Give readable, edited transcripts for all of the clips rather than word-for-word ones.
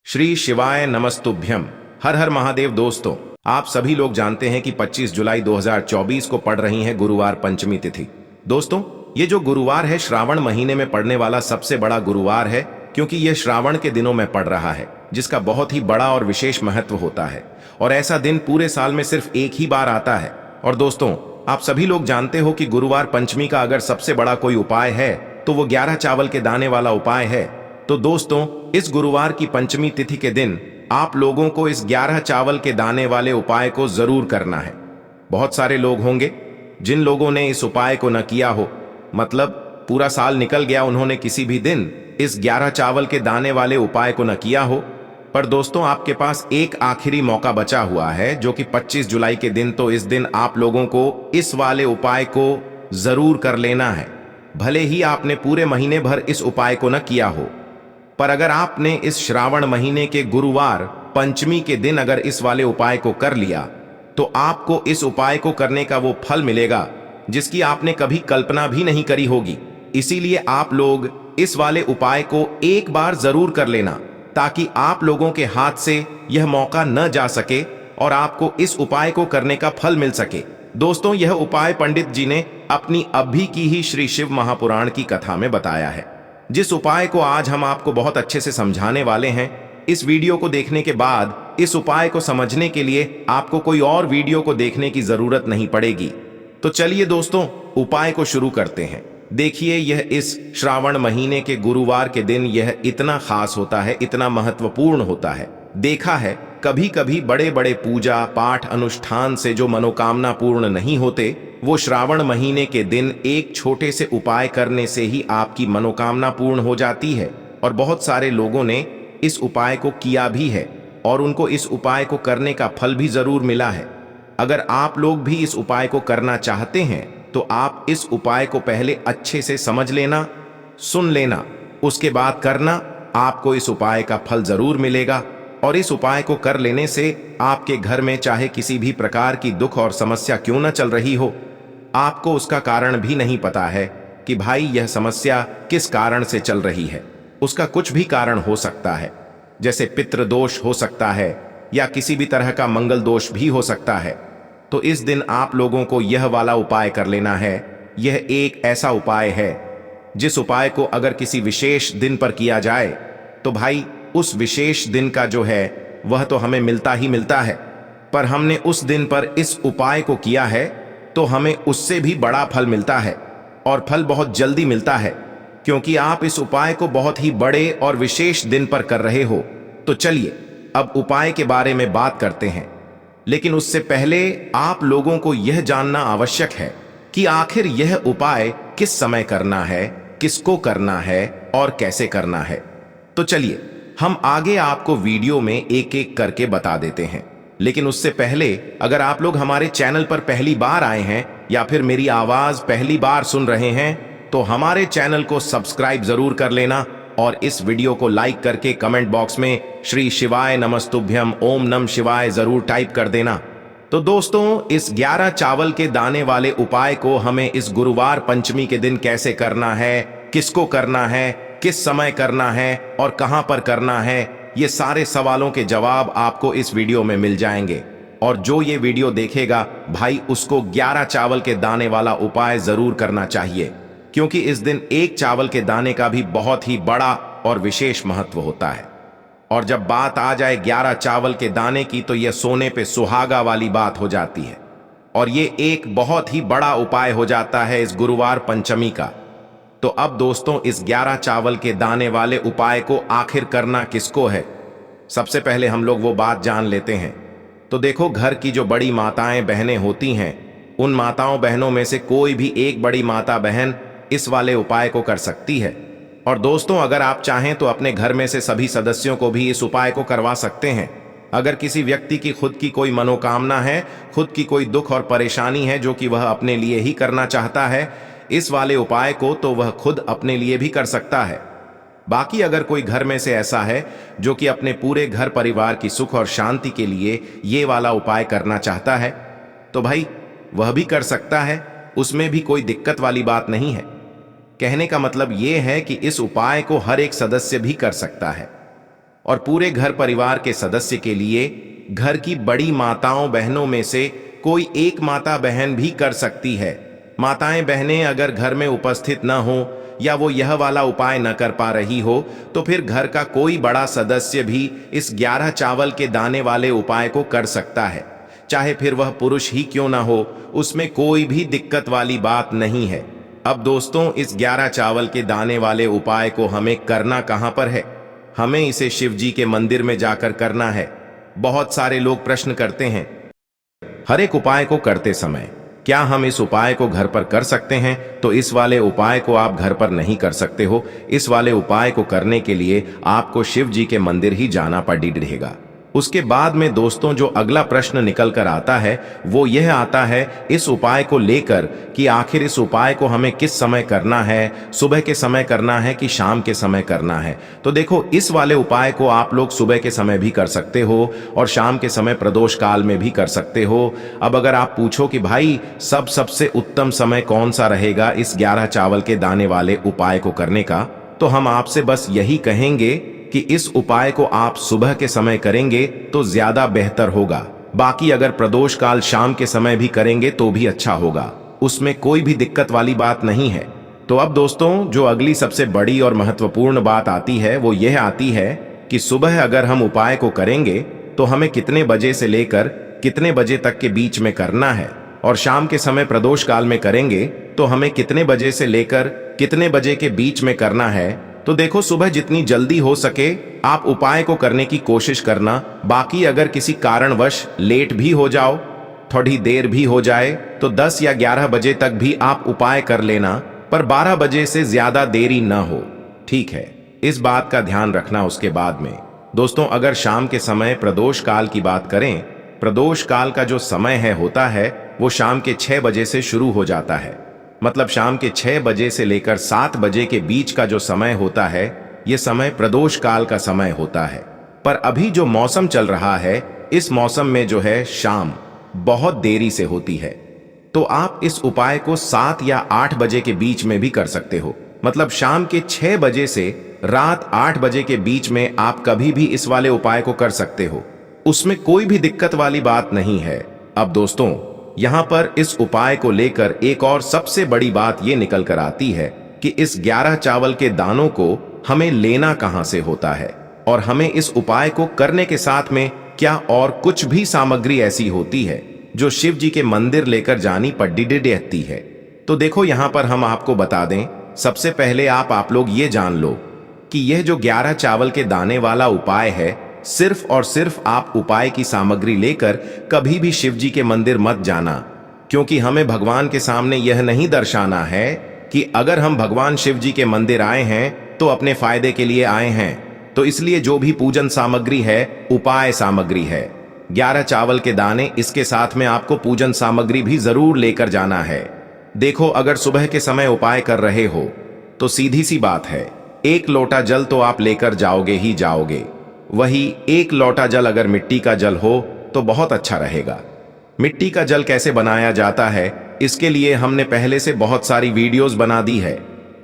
श्री शिवाय नमस्तुभ्यम। हर हर महादेव। दोस्तों, आप सभी लोग जानते हैं कि 25 जुलाई 2024 को पड़ रही है गुरुवार पंचमी तिथि। दोस्तों, ये जो गुरुवार है श्रावण महीने में पड़ने वाला सबसे बड़ा गुरुवार है, क्योंकि यह श्रावण के दिनों में पड़ रहा है, जिसका बहुत ही बड़ा और विशेष महत्व होता है। और ऐसा दिन पूरे साल में सिर्फ एक ही बार आता है। और दोस्तों, आप सभी लोग जानते हो कि गुरुवार पंचमी का अगर सबसे बड़ा कोई उपाय है तो वो 11 चावल के दाने वाला उपाय है। तो दोस्तों, इस गुरुवार की पंचमी तिथि के दिन आप लोगों को इस 11 चावल के दाने वाले उपाय को जरूर करना है। बहुत सारे लोग होंगे जिन लोगों ने इस उपाय को न किया हो, मतलब पूरा साल निकल गया, उन्होंने किसी भी दिन इस 11 चावल के दाने वाले उपाय को न किया हो। पर दोस्तों, आपके पास एक आखिरी मौका बचा हुआ है, जो कि 25 जुलाई के दिन। तो इस दिन आप लोगों को इस वाले उपाय को जरूर कर लेना है, भले ही आपने पूरे महीने भर इस उपाय को न किया हो। पर अगर आपने इस श्रावण महीने के गुरुवार पंचमी के दिन अगर इस वाले उपाय को कर लिया, तो आपको इस उपाय को करने का वो फल मिलेगा जिसकी आपने कभी कल्पना भी नहीं करी होगी। इसीलिए आप लोग इस वाले उपाय को एक बार जरूर कर लेना, ताकि आप लोगों के हाथ से यह मौका न जा सके और आपको इस उपाय को करने का फल मिल सके। दोस्तों, यह उपाय पंडित जी ने अपनी अभी की ही श्री शिव महापुराण की कथा में बताया है, जिस उपाय को आज हम आपको बहुत अच्छे से समझाने वाले हैं। इस वीडियो को देखने के बाद इस उपाय को समझने के लिए आपको कोई और वीडियो को देखने की जरूरत नहीं पड़ेगी। तो चलिए दोस्तों, उपाय को शुरू करते हैं। देखिए, यह इस श्रावण महीने के गुरुवार के दिन यह इतना खास होता है, इतना महत्वपूर्ण होता है। देखा है, कभी कभी बड़े बड़े पूजा पाठ अनुष्ठान से जो मनोकामना पूर्ण नहीं होते, वो श्रावण महीने के दिन एक छोटे से उपाय करने से ही आपकी मनोकामना पूर्ण हो जाती है। और बहुत सारे लोगों ने इस उपाय को किया भी है और उनको इस उपाय को करने का फल भी जरूर मिला है। अगर आप लोग भी इस उपाय को करना चाहते हैं तो आप इस उपाय को पहले अच्छे से समझ लेना, सुन लेना, उसके बाद करना। आपको इस उपाय का फल जरूर मिलेगा। और इस उपाय को कर लेने से आपके घर में चाहे किसी भी प्रकार की दुख और समस्या क्यों न चल रही हो, आपको उसका कारण भी नहीं पता है कि भाई यह समस्या किस कारण से चल रही है। उसका कुछ भी कारण हो सकता है, जैसे पितृ दोष हो सकता है या किसी भी तरह का मंगल दोष भी हो सकता है। तो इस दिन आप लोगों को यह वाला उपाय कर लेना है। यह एक ऐसा उपाय है जिस उपाय को अगर किसी विशेष दिन पर किया जाए तो भाई उस विशेष दिन का जो है वह तो हमें मिलता ही मिलता है। पर हमने उस दिन पर इस उपाय को किया है तो हमें उससे भी बड़ा फल मिलता है, और फल बहुत जल्दी मिलता है, क्योंकि आप इस उपाय को बहुत ही बड़े और विशेष दिन पर कर रहे हो। तो चलिए अब उपाय के बारे में बात करते हैं। लेकिन उससे पहले आप लोगों को यह जानना आवश्यक है कि आखिर यह उपाय किस समय करना है, किसको करना है और कैसे करना है। तो चलिए हम आगे आपको वीडियो में एक एक करके बता देते हैं। लेकिन उससे पहले अगर आप लोग हमारे चैनल पर पहली बार आए हैं या फिर मेरी आवाज पहली बार सुन रहे हैं, तो हमारे चैनल को सब्सक्राइब जरूर कर लेना और इस वीडियो को लाइक करके कमेंट बॉक्स में श्री शिवाय नमस्तुभ्यम ओम नम शिवाय जरूर टाइप कर देना। तो दोस्तों, इस 11 चावल के दाने वाले उपाय को हमें इस गुरुवार पंचमी के दिन कैसे करना है, किसको करना है, किस समय करना है और कहां पर करना है, ये सारे सवालों के जवाब आपको इस वीडियो में मिल जाएंगे। और जो ये वीडियो देखेगा भाई, उसको 11 चावल के दाने वाला उपाय जरूर करना चाहिए, क्योंकि इस दिन एक चावल के दाने का भी बहुत ही बड़ा और विशेष महत्व होता है। और जब बात आ जाए 11 चावल के दाने की, तो यह सोने पे सुहागा वाली बात हो जाती है और ये एक बहुत ही बड़ा उपाय हो जाता है इस गुरुवार पंचमी का। तो अब दोस्तों, इस 11 चावल के दाने वाले उपाय को आखिर करना किसको है, सबसे पहले हम लोग वो बात जान लेते हैं। तो देखो, घर की जो बड़ी माताएं बहनें होती हैं, उन माताओं बहनों में से कोई भी एक बड़ी माता बहन इस वाले उपाय को कर सकती है। और दोस्तों, अगर आप चाहें तो अपने घर में से सभी सदस्यों को भी इस उपाय को करवा सकते हैं। अगर किसी व्यक्ति की खुद की कोई मनोकामना है, खुद की कोई दुख और परेशानी है जो कि वह अपने लिए ही करना चाहता है इस वाले उपाय को, तो वह खुद अपने लिए भी कर सकता है। बाकी अगर कोई घर में से ऐसा है जो कि अपने पूरे घर परिवार की सुख और शांति के लिए ये वाला उपाय करना चाहता है, तो भाई वह भी कर सकता है, उसमें भी कोई दिक्कत वाली बात नहीं है। कहने का मतलब यह है कि इस उपाय को हर एक सदस्य भी कर सकता है। और पूरे घर परिवार के सदस्य के लिए घर की बड़ी माताओं बहनों में से कोई एक माता बहन भी कर सकती है। माताएं बहनें अगर घर में उपस्थित न हो या वो यह वाला उपाय न कर पा रही हो तो फिर घर का कोई बड़ा सदस्य भी इस 11 चावल के दाने वाले उपाय को कर सकता है, चाहे फिर वह पुरुष ही क्यों ना हो, उसमें कोई भी दिक्कत वाली बात नहीं है। अब दोस्तों, इस 11 चावल के दाने वाले उपाय को हमें करना कहां पर है? हमें इसे शिव जी के मंदिर में जाकर करना है। बहुत सारे लोग प्रश्न करते हैं, हर एक उपाय को करते समय क्या हम इस उपाय को घर पर कर सकते हैं? तो इस वाले उपाय को आप घर पर नहीं कर सकते हो। इस वाले उपाय को करने के लिए आपको शिव जी के मंदिर ही जाना पड़ेगा। उसके बाद में दोस्तों जो अगला प्रश्न निकल कर आता है वो यह आता है इस उपाय को लेकर कि आखिर इस उपाय को हमें किस समय करना है, सुबह के समय करना है कि शाम के समय करना है? तो देखो, इस वाले उपाय को आप लोग सुबह के समय भी कर सकते हो और शाम के समय प्रदोष काल में भी कर सकते हो। अब अगर आप पूछो कि भाई सबसे उत्तम समय कौन सा रहेगा इस 11 चावल के दाने वाले उपाय को करने का, तो हम आपसे बस यही कहेंगे कि इस उपाय को आप सुबह के समय करेंगे तो ज्यादा बेहतर होगा। बाकी अगर प्रदोष काल शाम के समय भी करेंगे तो भी अच्छा होगा, उसमें कोई भी दिक्कत वाली बात नहीं है। तो अब दोस्तों जो अगली सबसे बड़ी और महत्वपूर्ण बात आती है वो यह आती है कि सुबह अगर हम उपाय को करेंगे तो हमें कितने बजे से लेकर कितने बजे तक के बीच में करना है, और शाम के समय प्रदोष काल में करेंगे तो हमें कितने बजे से लेकर कितने बजे के बीच में करना है। तो देखो, सुबह जितनी जल्दी हो सके आप उपाय को करने की कोशिश करना। बाकी अगर किसी कारणवश लेट भी हो जाओ, थोड़ी देर भी हो जाए, तो 10 या 11 बजे तक भी आप उपाय कर लेना, पर 12 बजे से ज्यादा देरी ना हो, ठीक है? इस बात का ध्यान रखना। उसके बाद में दोस्तों अगर शाम के समय प्रदोष काल की बात करें, प्रदोष काल का जो समय होता है वो शाम के 6 बजे से शुरू हो जाता है। मतलब शाम के 6 बजे से लेकर 7 बजे के बीच का जो समय होता है ये समय प्रदोष काल का समय होता है। पर अभी जो मौसम चल रहा है इस मौसम में जो है शाम बहुत देरी से होती है, तो आप इस उपाय को 7 या 8 बजे के बीच में भी कर सकते हो। मतलब शाम के 6 बजे से रात 8 बजे के बीच में आप कभी भी इस वाले उपाय को कर सकते हो, उसमें कोई भी दिक्कत वाली बात नहीं है। अब दोस्तों यहां पर इस उपाय को लेकर एक और सबसे बड़ी बात यह निकल कर आती है कि इस 11 चावल के दानों को हमें लेना कहां से होता है, और हमें इस उपाय को करने के साथ में क्या और कुछ भी सामग्री ऐसी होती है जो शिव जी के मंदिर लेकर जानी पड़ती है। तो देखो यहां पर हम आपको बता दें, सबसे पहले आप लोग ये जान लो कि यह जो 11 चावल के दाने वाला उपाय है, सिर्फ और सिर्फ आप उपाय की सामग्री लेकर कभी भी शिव जी के मंदिर मत जाना, क्योंकि हमें भगवान के सामने यह नहीं दर्शाना है कि अगर हम भगवान शिव जी के मंदिर आए हैं तो अपने फायदे के लिए आए हैं। तो इसलिए जो भी पूजन सामग्री है उपाय सामग्री है, 11 चावल के दाने, इसके साथ में आपको पूजन सामग्री भी जरूर लेकर जाना है। देखो, अगर सुबह के समय उपाय कर रहे हो तो सीधी सी बात है, 1 लोटा जल तो आप लेकर जाओगे ही जाओगे। वही 1 लोटा जल अगर मिट्टी का जल हो तो बहुत अच्छा रहेगा। मिट्टी का जल कैसे बनाया जाता है इसके लिए हमने पहले से बहुत सारी वीडियोस बना दी है।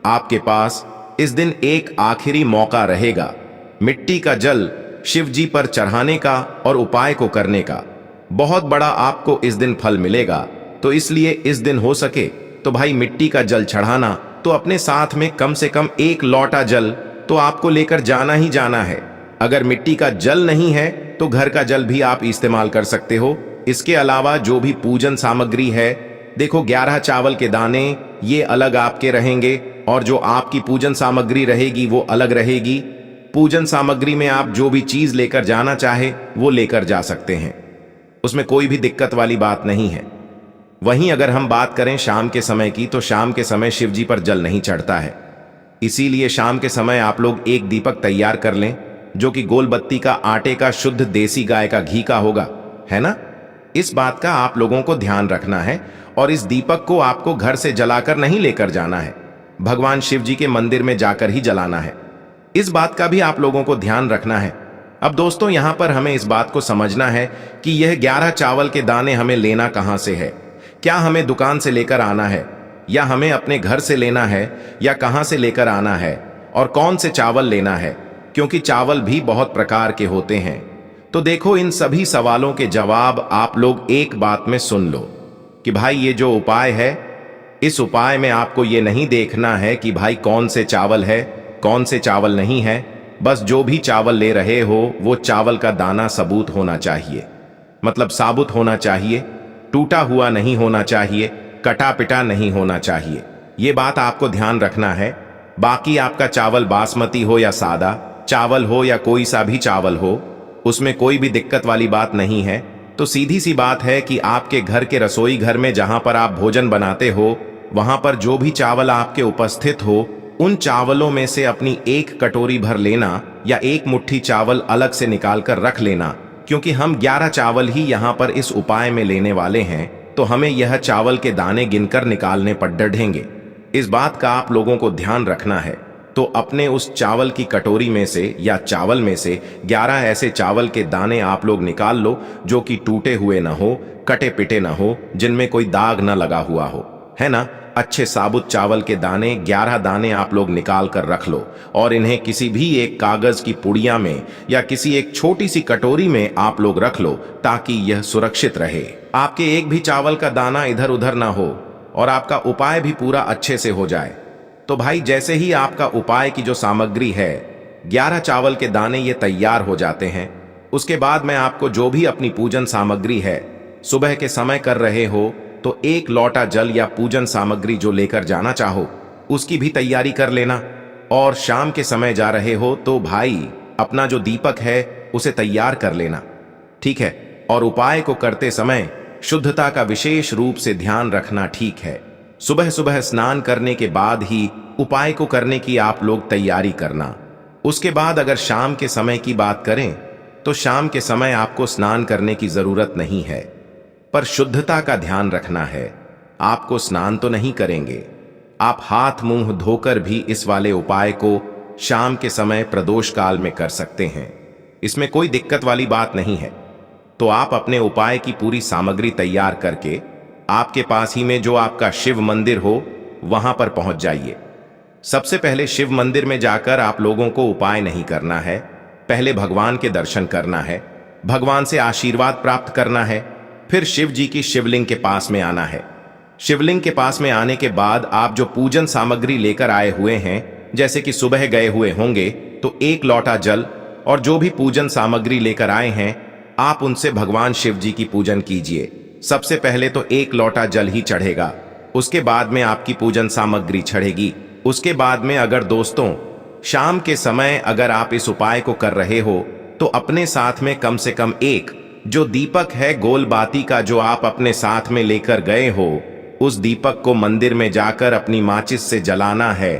आपके पास इस दिन एक आखिरी मौका रहेगा मिट्टी का जल शिव जी पर चढ़ाने का और उपाय को करने का। बहुत बड़ा आपको इस दिन फल मिलेगा, तो इसलिए इस दिन हो सके तो भाई मिट्टी का जल चढ़ाना, तो अपने साथ में कम से कम 1 लोटा जल तो आपको लेकर जाना ही जाना है। अगर मिट्टी का जल नहीं है तो घर का जल भी आप इस्तेमाल कर सकते हो। इसके अलावा जो भी पूजन सामग्री है, देखो 11 चावल के दाने ये अलग आपके रहेंगे और जो आपकी पूजन सामग्री रहेगी वो अलग रहेगी। पूजन सामग्री में आप जो भी चीज लेकर जाना चाहे वो लेकर जा सकते हैं, उसमें कोई भी दिक्कत वाली बात नहीं है। वहीं अगर हम बात करें शाम के समय की, तो शाम के समय शिव जी पर जल नहीं चढ़ता है, इसीलिए शाम के समय आप लोग एक दीपक तैयार कर लें जो कि गोल बत्ती का आटे का शुद्ध देसी गाय का घी का होगा, है ना? इस बात का आप लोगों को ध्यान रखना है, और इस दीपक को आपको घर से जलाकर नहीं लेकर जाना है, भगवान शिव जी के मंदिर में जाकर ही जलाना है। इस बात का भी आप लोगों को ध्यान रखना है। अब दोस्तों यहां पर हमें इस बात को समझना है कि यह 11 चावल के दाने हमें लेना कहां से है। क्या हमें दुकान से लेकर आना है, या हमें अपने घर से लेना है, या कहां से लेकर आना है, और कौन से चावल लेना है? क्योंकि चावल भी बहुत प्रकार के होते हैं। तो देखो, इन सभी सवालों के जवाब आप लोग एक बात में सुन लो कि भाई ये जो उपाय है, इस उपाय में आपको ये नहीं देखना है कि भाई कौन से चावल है, कौन से चावल नहीं है। बस जो भी चावल ले रहे हो वो चावल का दाना सबूत होना चाहिए, मतलब साबुत होना चाहिए, टूटा हुआ नहीं होना चाहिए, कटा पिटा नहीं होना चाहिए। ये बात आपको ध्यान रखना है। बाकी आपका चावल बासमती हो या सादा चावल हो या कोई सा भी चावल हो, उसमें कोई भी दिक्कत वाली बात नहीं है। तो सीधी सी बात है कि आपके घर के रसोई घर में जहां पर आप भोजन बनाते हो, वहां पर जो भी चावल आपके उपस्थित हो, उन चावलों में से अपनी एक कटोरी भर लेना या एक मुट्ठी चावल अलग से निकाल कर रख लेना, क्योंकि हम 11 चावल ही यहाँ पर इस उपाय में लेने वाले हैं। तो हमें यह चावल के दाने गिनकर निकालने पड़ेंगे। इस बात का आप लोगों को ध्यान रखना है। तो अपने उस चावल की कटोरी में से या चावल में से 11 ऐसे चावल के दाने आप लोग निकाल लो जो कि टूटे हुए ना हो, कटे पिटे ना हो, जिनमें कोई दाग ना लगा हुआ हो, है ना। अच्छे साबुत चावल के दाने 11 दाने आप लोग निकाल कर रख लो और इन्हें किसी भी एक कागज की पुड़िया में या किसी एक छोटी सी कटोरी में आप लोग रख लो, ताकि यह सुरक्षित रहे। आपके एक भी चावल का दाना इधर उधर ना हो और आपका उपाय भी पूरा अच्छे से हो जाए। तो भाई जैसे ही आपका उपाय की जो सामग्री है, 11 चावल के दाने ये तैयार हो जाते हैं, उसके बाद मैं आपको जो भी अपनी पूजन सामग्री है, सुबह के समय कर रहे हो तो एक लोटा जल या पूजन सामग्री जो लेकर जाना चाहो उसकी भी तैयारी कर लेना। और शाम के समय जा रहे हो तो भाई अपना जो दीपक है उसे तैयार कर लेना, ठीक है। और उपाय को करते समय शुद्धता का विशेष रूप से ध्यान रखना, ठीक है। सुबह सुबह स्नान करने के बाद ही उपाय को करने की आप लोग तैयारी करना। उसके बाद अगर शाम के समय की बात करें तो शाम के समय आपको स्नान करने की जरूरत नहीं है, पर शुद्धता का ध्यान रखना है। आपको स्नान तो नहीं करेंगे, आप हाथ मुंह धोकर भी इस वाले उपाय को शाम के समय प्रदोष काल में कर सकते हैं। इसमें कोई दिक्कत वाली बात नहीं है। तो आप अपने उपाय की पूरी सामग्री तैयार करके आपके पास ही में जो आपका शिव मंदिर हो वहां पर पहुंच जाइए। सबसे पहले शिव मंदिर में जाकर आप लोगों को उपाय नहीं करना है, पहले भगवान के दर्शन करना है, भगवान से आशीर्वाद प्राप्त करना है। फिर शिव जी की शिवलिंग के पास में आना है। शिवलिंग के पास में आने के बाद आप जो पूजन सामग्री लेकर आए हुए हैं, जैसे कि सुबह गए हुए होंगे तो एक लोटा जल और जो भी पूजन सामग्री लेकर आए हैं, आप उनसे भगवान शिव जी की पूजन कीजिए। सबसे पहले तो एक लोटा जल ही चढ़ेगा, उसके बाद में आपकी पूजन सामग्री चढ़ेगी। उसके बाद में अगर दोस्तों शाम के समय अगर आप इस उपाय को कर रहे हो तो अपने साथ में कम से कम एक जो दीपक है गोल बाती का जो आप अपने साथ में लेकर गए हो, उस दीपक को मंदिर में जाकर अपनी माचिस से जलाना है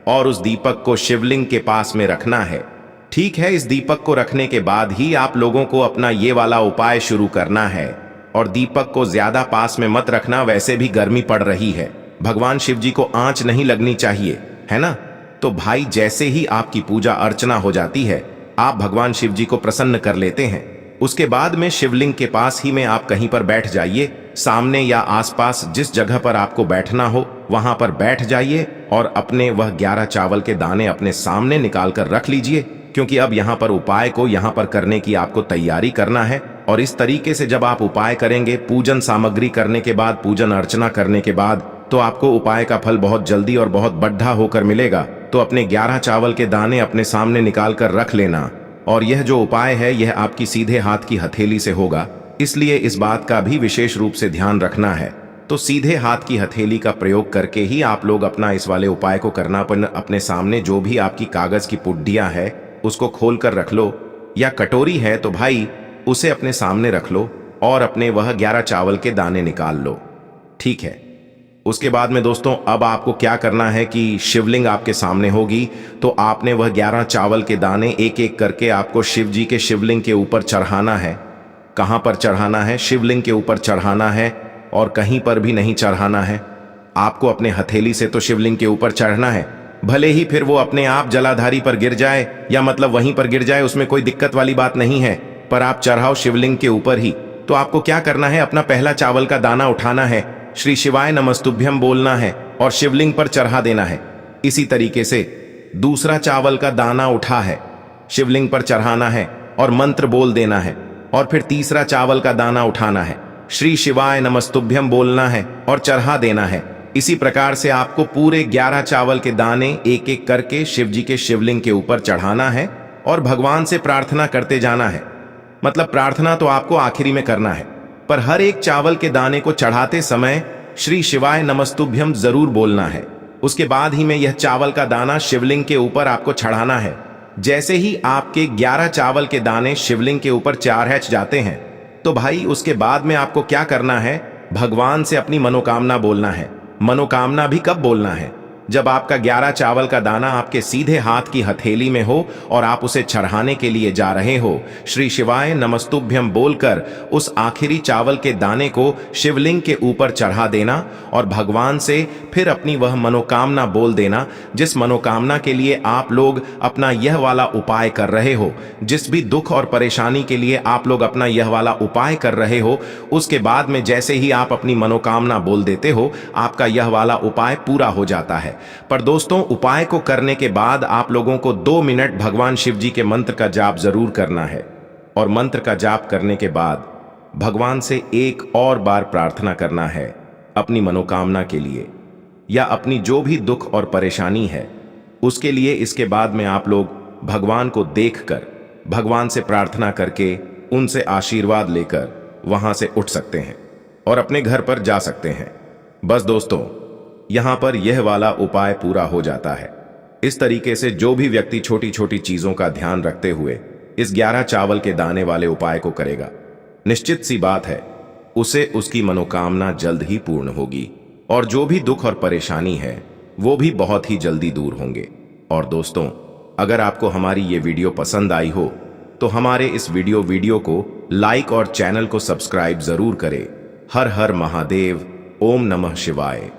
और उस दीपक को शिवलिंग के पास में रखना है, ठीक है। इस दीपक को रखने के बाद ही आप लोगों को अपना ये वाला उपाय शुरू करना है। और दीपक को ज्यादा पास में मत रखना, वैसे भी गर्मी पड़ रही है, भगवान शिव जी को आंच नहीं लगनी चाहिए, है ना। तो भाई जैसे ही आपकी पूजा अर्चना हो जाती है, आप भगवान शिव जी को प्रसन्न कर लेते हैं। उसके बाद में शिवलिंग के पास ही में आप कहीं पर बैठ जाइए, सामने या आसपास जिस जगह पर आपको बैठना हो वहां पर बैठ जाइए और अपने वह 11 चावल के दाने अपने सामने निकाल कर रख लीजिए, क्योंकि अब यहाँ पर उपाय को यहाँ पर करने की आपको तैयारी करना है। और इस तरीके से जब आप उपाय करेंगे, पूजन सामग्री करने के बाद, पूजन अर्चना करने के बाद, तो आपको उपाय का फल बहुत जल्दी और बहुत बढ़ा होकर मिलेगा। तो अपने 11 चावल के दाने अपने सामने निकाल कर रख लेना। और यह जो उपाय है यह आपकी सीधे हाथ की हथेली से होगा, इसलिए इस बात का भी विशेष रूप से ध्यान रखना है। तो सीधे हाथ की हथेली का प्रयोग करके ही आप लोग अपना इस वाले उपाय को करना। अपने सामने जो भी आपकी कागज की पुड्डियां है उसको खोल कर रख लो, या कटोरी है तो भाई उसे अपने सामने रख लो और अपने वह 11 चावल के दाने निकाल लो, ठीक है। उसके बाद में दोस्तों अब आपको क्या करना है कि शिवलिंग आपके सामने होगी, तो आपने वह 11 चावल के दाने एक एक करके आपको शिव जी के शिवलिंग के ऊपर चढ़ाना है। कहां पर चढ़ाना है? शिवलिंग के ऊपर चढ़ाना है और कहीं पर भी नहीं चढ़ाना है। आपको अपने हथेली से तो शिवलिंग के ऊपर चढ़ना है, भले ही फिर वो अपने आप जलाधारी पर गिर जाए या मतलब वहीं पर गिर जाए, उसमें कोई दिक्कत वाली बात नहीं है, पर आप चढ़ाओ शिवलिंग के ऊपर ही। तो आपको क्या करना है, अपना पहला चावल का दाना उठाना है, श्री शिवाय नमस्तुभ्यम बोलना है और शिवलिंग पर चढ़ा देना है। इसी तरीके से दूसरा चावल का दाना उठा है, शिवलिंग पर चढ़ाना है और मंत्र बोल देना है। और फिर तीसरा चावल का दाना उठाना है, श्री शिवाय नमस्तुभ्यम बोलना है और चढ़ा देना है। इसी प्रकार से आपको पूरे 11 चावल के दाने एक एक करके शिव जी के शिवलिंग के ऊपर चढ़ाना है और भगवान से प्रार्थना करते जाना है। मतलब प्रार्थना तो आपको आखिरी में करना है, पर हर एक चावल के दाने को चढ़ाते समय श्री शिवाय नमस्तुभ्यम जरूर बोलना है। उसके बाद ही में यह चावल का दाना शिवलिंग के ऊपर आपको चढ़ाना है। जैसे ही आपके 11 चावल के दाने शिवलिंग के ऊपर चढ़ जाते हैं तो भाई उसके बाद में आपको क्या करना है, भगवान से अपनी मनोकामना बोलना है। मनोकामना भी कब बोलना है, जब आपका 11 चावल का दाना आपके सीधे हाथ की हथेली में हो और आप उसे चढ़ाने के लिए जा रहे हो। श्री शिवाय नमस्तुभ्यम बोलकर उस आखिरी चावल के दाने को शिवलिंग के ऊपर चढ़ा देना और भगवान से फिर अपनी वह मनोकामना बोल देना, जिस मनोकामना के लिए आप लोग अपना यह वाला उपाय कर रहे हो। जिस भी दुख और परेशानी के लिए आप लोग अपना यह वाला उपाय कर रहे हो, उसके बाद में जैसे ही आप अपनी मनोकामना बोल देते हो, आपका यह वाला उपाय पूरा हो जाता है। पर दोस्तों, उपाय को करने के बाद आप लोगों को 2 मिनट भगवान शिव जी के मंत्र का जाप जरूर करना है। और मंत्र का जाप करने के बाद भगवान से एक और बार प्रार्थना करना है अपनी मनोकामना के लिए या अपनी जो भी दुख और परेशानी है उसके लिए। इसके बाद में आप लोग भगवान को देखकर भगवान से प्रार्थना करके उनसे आशीर्वाद लेकर वहां से उठ सकते हैं और अपने घर पर जा सकते हैं। बस दोस्तों, यहां पर यह वाला उपाय पूरा हो जाता है। इस तरीके से जो भी व्यक्ति छोटी छोटी चीजों का ध्यान रखते हुए इस 11 चावल के दाने वाले उपाय को करेगा, निश्चित सी बात है उसे उसकी मनोकामना जल्द ही पूर्ण होगी और जो भी दुख और परेशानी है वो भी बहुत ही जल्दी दूर होंगे। और दोस्तों, अगर आपको हमारी ये वीडियो पसंद आई हो तो हमारे इस वीडियो को लाइक और चैनल को सब्सक्राइब जरूर करें। हर हर महादेव, ओम नमः शिवाय।